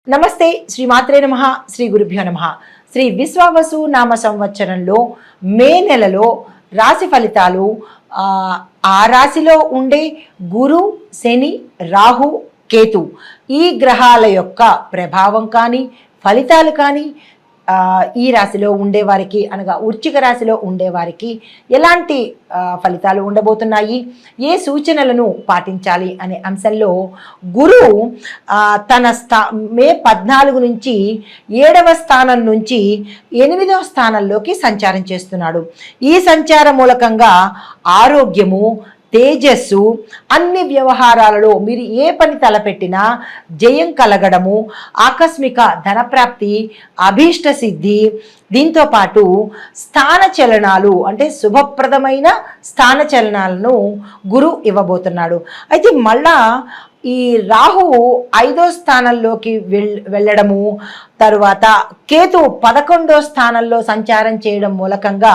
నమస్తే శ్రీ మాత్రే నమః శ్రీ గురుభ్యో నమః. శ్రీ విశ్వావసు నామ సంవత్సరంలో మే నెలలో రాశి ఫలితాలు ఆ రాశిలో ఉండే గురు, శని, రాహు, కేతు ఈ గ్రహాల యొక్క ప్రభావం కానీ ఫలితాలు కానీ ఈ రాశిలో ఉండేవారికి అనగా వృశ్చిక రాశిలో ఉండేవారికి ఎలాంటి ఫలితాలు ఉండబోతున్నాయి, ఏ సూచనలను పాటించాలి అనే అంశంలో గురువు తన మే 14 నుంచి 7వ స్థానం నుంచి 8వ స్థానంలోకి సంచారం చేస్తున్నాడు. ఈ సంచార మూలకంగా ఆరోగ్యము, తేజస్సు, అన్ని వ్యవహారాలలో మీరు ఏ పని తలపెట్టినా జయం కలగడము, ఆకస్మిక ధనప్రాప్తి, అభీష్ట సిద్ధి, దీంతో పాటు స్థాన చలనాలు అంటే శుభప్రదమైన స్థాన చలనాలను గురు ఇవ్వబోతున్నాడు. అయితే మళ్ళా ఈ రాహువు 5వ స్థానంలోకి వెళ్ళడము, తరువాత కేతు 11వ స్థానంలో సంచారం చేయడం మూలకంగా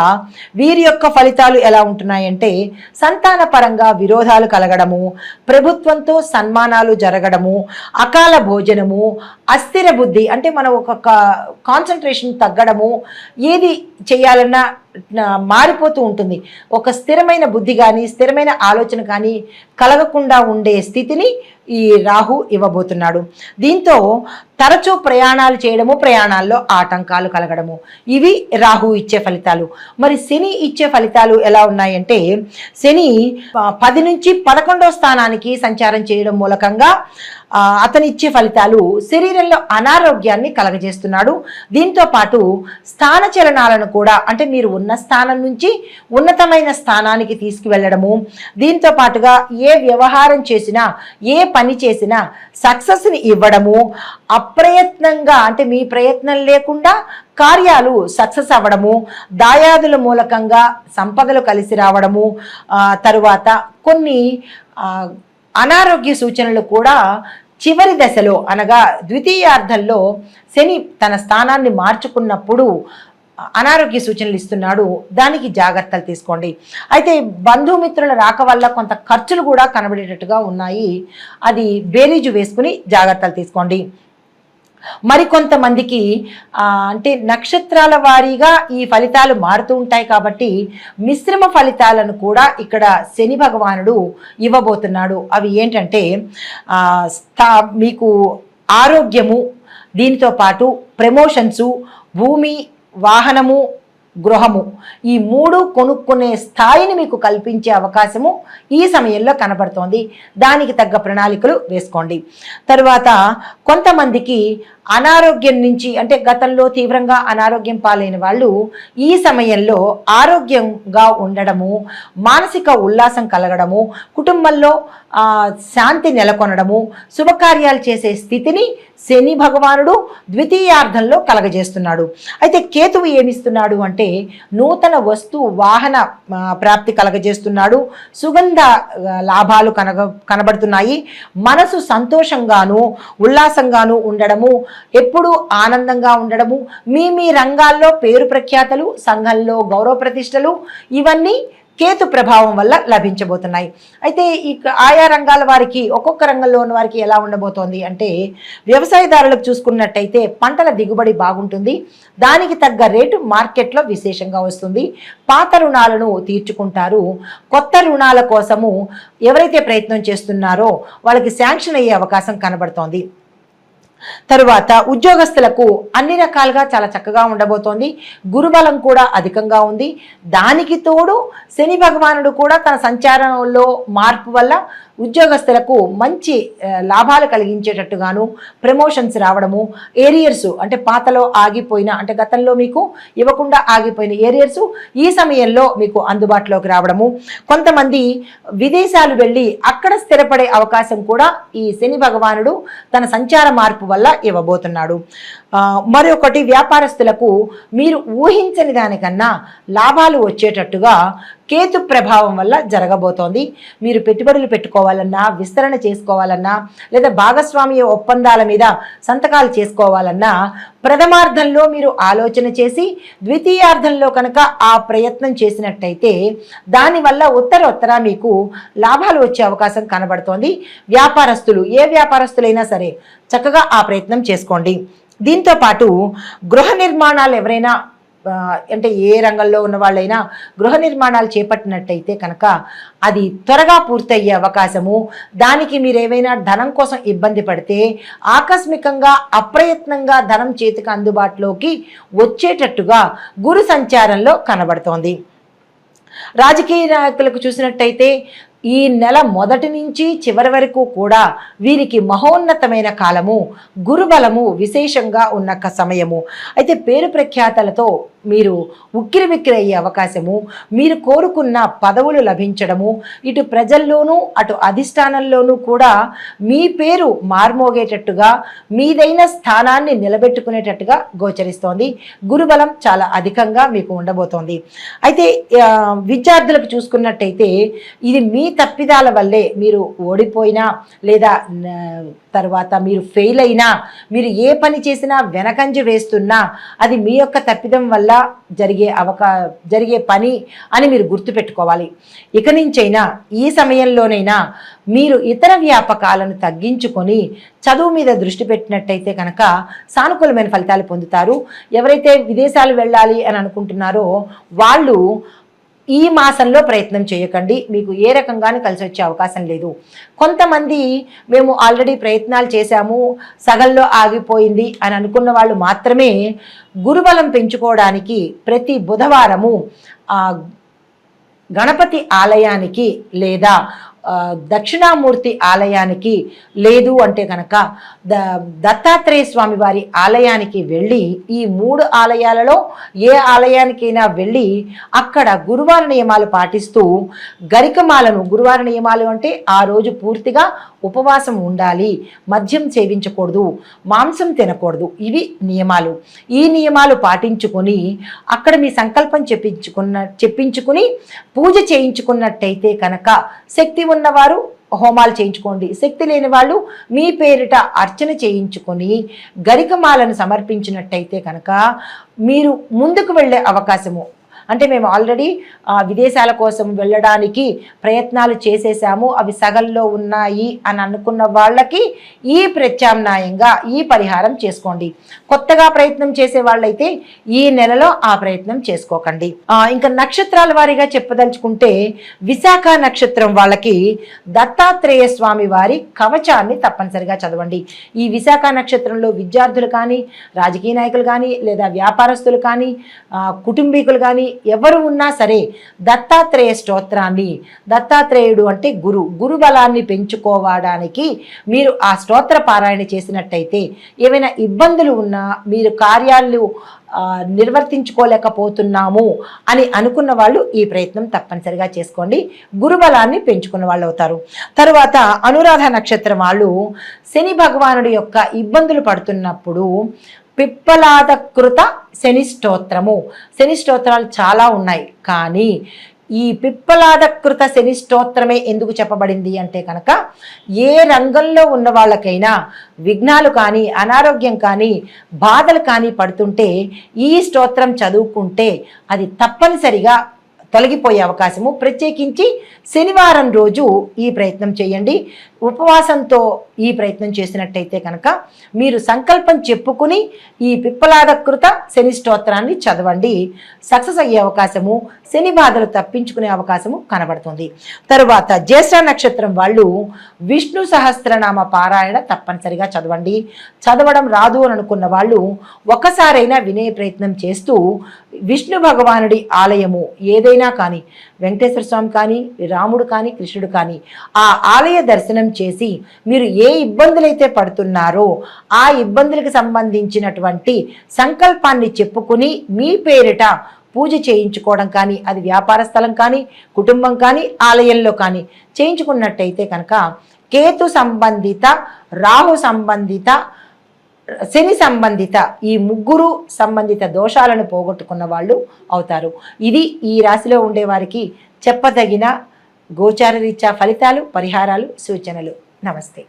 వీరి యొక్క ఫలితాలు ఎలా ఉంటున్నాయంటే సంతాన పరంగా విరోధాలు కలగడము, ప్రభుత్వంతో సన్మానాలు జరగడము, అకాల భోజనము, అస్థిర బుద్ధి అంటే మనం ఒక కాన్సన్ట్రేషన్ తగ్గడము, ఏది చేయాలన్నా మారిపోతూ ఉంటుంది. ఒక స్థిరమైన బుద్ధి కానీ స్థిరమైన ఆలోచన కానీ కలగకుండా ఉండే స్థితిని ఈ రాహు ఇవ్వబోతున్నాడు. దీంతో తరచూ ప్రయాణాలు చేయడము, ప్రయాణాల్లో ఆటంకాలు కలగడము, ఇవి రాహు ఇచ్చే ఫలితాలు. మరి శని ఇచ్చే ఫలితాలు ఎలా ఉన్నాయంటే శని 10 నుంచి 11వ స్థానానికి సంచారం చేయడం మూలకంగా అతని ఇచ్చే ఫలితాలు శరీరంలో అనారోగ్యాన్ని కలగజేస్తున్నాడు. దీంతో పాటు స్థాన చలనాలను కూడా అంటే మీరు ఉన్న స్థానం నుంచి ఉన్నతమైన స్థానానికి తీసుకువెళ్ళడము, దీంతో పాటుగా ఏ వ్యవహారం చేసినా ఏ పని చేసినా సక్సెస్ని ఇవ్వడము, అప్రయత్నంగా అంటే మీ ప్రయత్నం లేకుండా కార్యాలు సక్సెస్ అవ్వడము, దాయాదుల మూలకంగా సంపదలు కలిసి రావడము, తరువాత కొన్ని అనారోగ్య సూచనలు కూడా చివరి దశలో అనగా ద్వితీయార్థంలో శని తన స్థానాన్ని మార్చుకున్నప్పుడు అనారోగ్య సూచనలు ఇస్తున్నాడు. దానికి జాగ్రత్తలు తీసుకోండి. అయితే బంధుమిత్రుల రాక వల్ల కొంత ఖర్చులు కూడా కనబడేటట్టుగా ఉన్నాయి. అది బేరీజు వేసుకుని జాగ్రత్తలు తీసుకోండి. మరికొంతమందికి అంటే నక్షత్రాల వారీగా ఈ ఫలితాలు మారుతూ ఉంటాయి కాబట్టి మిశ్రమ ఫలితాలను కూడా ఇక్కడ శని భగవానుడు ఇవ్వబోతున్నాడు. అవి ఏంటంటే మీకు ఆరోగ్యము, దీనితో పాటు ప్రమోషన్సు, భూమి, వాహనము, గృహము, ఈ 3 కొనుక్కునే స్థాయిని మీకు కల్పించే అవకాశము ఈ సమయంలో కనబడుతోంది. దానికి తగ్గ ప్రణాళికలు వేసుకోండి. తరువాత కొంతమందికి అనారోగ్యం నుంచి అంటే గతంలో తీవ్రంగా అనారోగ్యం పాలైన వాళ్ళు ఈ సమయంలో ఆరోగ్యంగా ఉండడము, మానసిక ఉల్లాసం కలగడము, కుటుంబంలో శాంతి నెలకొనడము, శుభకార్యాలు చేసే స్థితిని శని భగవానుడు ద్వితీయార్థంలో కలగజేస్తున్నాడు. అయితే కేతువు ఏమిస్తున్నాడు అంటే నూతన వస్తు వాహన ప్రాప్తి కలగజేస్తున్నాడు. సుగంధ లాభాలు కనబడుతున్నాయి. మనసు సంతోషంగాను ఉల్లాసంగాను ఉండడము, ఎప్పుడూ ఆనందంగా ఉండడము, మీ రంగాల్లో పేరు ప్రఖ్యాతలు, సంఘంలో గౌరవ ప్రతిష్టలు, ఇవన్నీ కేతు ప్రభావం వల్ల లభించబోతున్నాయి. అయితే ఆయా రంగాల వారికి ఒక్కొక్క రంగంలో ఉన్న వారికి ఎలా ఉండబోతోంది అంటే వ్యవసాయదారులకు చూసుకున్నట్టయితే పంటల దిగుబడి బాగుంటుంది. దానికి తగ్గ రేటు మార్కెట్లో విశేషంగా వస్తుంది. పాత రుణాలను తీర్చుకుంటారు. కొత్త రుణాల కోసము ఎవరైతే ప్రయత్నం చేస్తున్నారో వాళ్ళకి శాంక్షన్ అయ్యే అవకాశం కనబడుతోంది. తరువాత ఉద్యోగస్తులకు అన్ని రకాలుగా చాలా చక్కగా ఉండబోతోంది. గురుబలం కూడా అధికంగా ఉంది. దానికి తోడు శని భగవానుడు కూడా తన సంచారంలో మార్పు వల్ల ఉద్యోగస్తులకు మంచి లాభాలు కలిగించేటట్టుగాను ప్రమోషన్స్ రావడము, ఏరియర్స్ అంటే పాతలో ఆగిపోయిన అంటే గతంలో మీకు ఇవ్వకుండా ఆగిపోయిన ఏరియర్స్ ఈ సమయంలో మీకు అందుబాటులోకి రావడము, కొంతమంది విదేశాలు వెళ్ళి అక్కడ స్థిరపడే అవకాశం కూడా ఈ శని భగవానుడు తన సంచార మార్పు వల్ల ఇవ్వబోతున్నాడు. మరొకటి వ్యాపారస్తులకు మీరు ఊహించని దానికన్నా లాభాలు వచ్చేటట్టుగా కేతు ప్రభావం వల్ల జరగబోతోంది. మీరు పెట్టుబడులు పెట్టుకోవాలన్నా, విస్తరణ చేసుకోవాలన్నా, లేదా భాగస్వామ్య ఒప్పందాల మీద సంతకాలు చేసుకోవాలన్నా ప్రథమార్థంలో మీరు ఆలోచన చేసి ద్వితీయార్థంలో కనుక ఆ ప్రయత్నం చేసినట్టయితే దానివల్ల ఉత్తర మీకు లాభాలు వచ్చే అవకాశం కనబడుతోంది. వ్యాపారస్తులు, ఏ వ్యాపారస్తులైనా సరే చక్కగా ఆ ప్రయత్నం చేసుకోండి. దీంతో పాటు గృహ నిర్మాణాలు ఎవరైనా అంటే ఏ రంగంలో ఉన్న వాళ్ళైనా గృహ నిర్మాణాలు చేపట్టినట్టయితే కనుక అది త్వరగా పూర్తయ్యే అవకాశము, దానికి మీరు ఏవైనా ధనం కోసం ఇబ్బంది పడితే ఆకస్మికంగా అప్రయత్నంగా ధనం చేతికి అందుబాటులోకి వచ్చేటట్టుగా గురు సంచారంలో కనబడుతోంది. రాజకీయ నాయకులకు చూసినట్టయితే ఈ నెల మొదటి నుంచి చివరి వరకు కూడా వీరికి మహోన్నతమైన కాలము, గురుబలము విశేషంగా ఉన్న సమయము. అయితే పేరు ప్రఖ్యాతలతో మీరు ఉక్కిరిబిక్కిరి అయ్యే అవకాశము, మీరు కోరుకున్న పదవులు లభించడము, ఇటు ప్రజల్లోనూ అటు అధిష్టానంలోనూ కూడా మీ పేరు మార్మోగేటట్టుగా, మీదైన స్థానాన్ని నిలబెట్టుకునేటట్టుగా గోచరిస్తోంది. గురుబలం చాలా అధికంగా మీకు ఉండబోతోంది. అయితే విద్యార్థులకు చూసుకున్నట్టయితే ఇది మీ తప్పిదాల వల్లే మీరు ఓడిపోయినా, లేదా తర్వాత మీరు ఫెయిల్ అయినా, మీరు ఏ పని చేసినా వెనకంజ వేస్తున్నా అది మీ యొక్క తప్పిదం వల్ల జరిగే పని అని మీరు గుర్తుపెట్టుకోవాలి. ఇక నుంచైనా ఈ సమయంలోనైనా మీరు ఇతర వ్యాపకాలను తగ్గించుకొని చదువు మీద దృష్టి పెట్టినట్టయితే కనుక సానుకూలమైన ఫలితాలు పొందుతారు. ఎవరైతే విదేశాలు వెళ్ళాలి అని అనుకుంటున్నారో వాళ్ళు ఈ మాసంలో ప్రయత్నం చేయకండి, మీకు ఏ రకంగానూ కలిసి వచ్చే అవకాశం లేదు. కొంతమంది మేము ఆల్రెడీ ప్రయత్నాలు చేశాము, సగంలో ఆగిపోయింది అని అనుకున్న వాళ్ళు మాత్రమే గురుబలం పెంచుకోవడానికి ప్రతి బుధవారము గణపతి ఆలయానికి లేదా దక్షిణామూర్తి ఆలయానికి, లేదు అంటే కనుక దత్తాత్రేయ స్వామి వారి ఆలయానికి వెళ్ళి, ఈ 3 ఆలయాలలో ఏ ఆలయానికైనా వెళ్ళి అక్కడ గురువార నియమాలు పాటిస్తూ గరికమాలను, గురువార నియమాలు అంటే ఆ రోజు పూర్తిగా ఉపవాసం ఉండాలి, మద్యం సేవించకూడదు, మాంసం తినకూడదు, ఇవి నియమాలు. ఈ నియమాలు పాటించుకొని అక్కడ మీ సంకల్పం చెప్పించుకుని పూజ చేయించుకున్నట్టయితే కనుక శక్తి ఉన్నవారు హోమాలు చేయించుకోండి, శక్తి లేని వాళ్ళు మీ పేరిట అర్చన చేయించుకొని గరికమాలను సమర్పించినట్టయితే కనుక మీరు ముందుకు వెళ్ళే అవకాశము, అంటే మేము ఆల్రెడీ విదేశాల కోసం వెళ్ళడానికి ప్రయత్నాలు చేసేసాము, అవి సగంలో ఉన్నాయి అని అనుకున్న వాళ్ళకి ఈ ప్రత్యామ్నాయంగా ఈ పరిహారం చేసుకోండి. కొత్తగా ప్రయత్నం చేసే వాళ్ళైతే ఈ నెలలో ఆ ప్రయత్నం చేసుకోకండి. ఇంకా నక్షత్రాల వారీగా చెప్పదలుచుకుంటే విశాఖ నక్షత్రం వాళ్ళకి దత్తాత్రేయ స్వామి వారి కవచాన్ని తప్పనిసరిగా చదవండి. ఈ విశాఖ నక్షత్రంలో విద్యార్థులు కానీ, రాజకీయ నాయకులు కానీ, లేదా వ్యాపారస్తులు కానీ, కుటుంబీకులు కానీ ఎవరు ఉన్నా సరే దత్తాత్రేయ స్తోత్రాన్ని, దత్తాత్రేయుడు అంటే గురు బలాన్ని పెంచుకోవడానికి మీరు ఆ స్తోత్ర పారాయణ చేసినట్టయితే ఏమైనా ఇబ్బందులు ఉన్నా, మీరు కార్యాలు నిర్వర్తించుకోలేకపోతున్నాము అని అనుకున్న వాళ్ళు ఈ ప్రయత్నం తప్పనిసరిగా చేసుకోండి, గురుబలాన్ని పెంచుకున్న వాళ్ళు అవుతారు. తరువాత అనురాధ నక్షత్రం వాళ్ళు శని భగవానుడి యొక్క ఇబ్బందులు పడుతున్నప్పుడు పిప్పలాదకృత శని స్తోత్రము, శని స్తోత్రాలు చాలా ఉన్నాయి, కానీ ఈ పిప్పలాదకృత శని స్తోత్రమే ఎందుకు చెప్పబడింది అంటే కనుక ఏ రంగంలో ఉన్న వాళ్ళకైనా విఘ్నాలు కానీ, అనారోగ్యం కానీ, బాధలు కానీ పడుతుంటే ఈ స్తోత్రం చదువుకుంటే అది తప్పనిసరిగా తొలగిపోయే అవకాశము. ప్రత్యేకించి శనివారం రోజు ఈ ప్రయత్నం చేయండి. ఉపవాసంతో ఈ ప్రయత్నం చేసినట్టయితే కనుక మీరు సంకల్పం చెప్పుకుని ఈ పిప్పలాదకృత శని స్తోత్రాన్ని చదవండి, సక్సెస్ అయ్యే అవకాశము, శని బాధలు తప్పించుకునే అవకాశము కనబడుతుంది. తరువాత జ్యేష్ఠ నక్షత్రం వాళ్ళు విష్ణు సహస్రనామ పారాయణ తప్పనిసరిగా చదవండి. చదవడం రాదు అని అనుకున్న వాళ్ళు ఒకసారైనా వినే ప్రయత్నం చేస్తూ విష్ణు భగవానుడి ఆలయము ఏదైనా కానీ, వెంకటేశ్వర స్వామి కానీ, రాముడు కానీ, కృష్ణుడు కానీ, ఆ ఆలయ దర్శనం చేసి మీరు ఏ ఇబ్బందులైతే పడుతున్నారో ఆ ఇబ్బందులకు సంబంధించినటువంటి సంకల్పాన్ని చెప్పుకుని మీ పేరిట పూజ చేయించుకోవడం కానీ, అది వ్యాపార స్థలం కానీ, కుటుంబం కానీ, ఆలయంలో కానీ చేయించుకున్నట్టయితే కనుక కేతు సంబంధిత, రాహు సంబంధిత శని సంబంధిత ఈ ముగ్గురు సంబంధిత దోషాలను పోగొట్టుకున్న వాళ్ళు అవుతారు. ఇది ఈ రాశిలో ఉండే వారికి చెప్పదగిన గోచార రీత్యా ఫలితాలు, పరిహారాలు, సూచనలు. నమస్తే.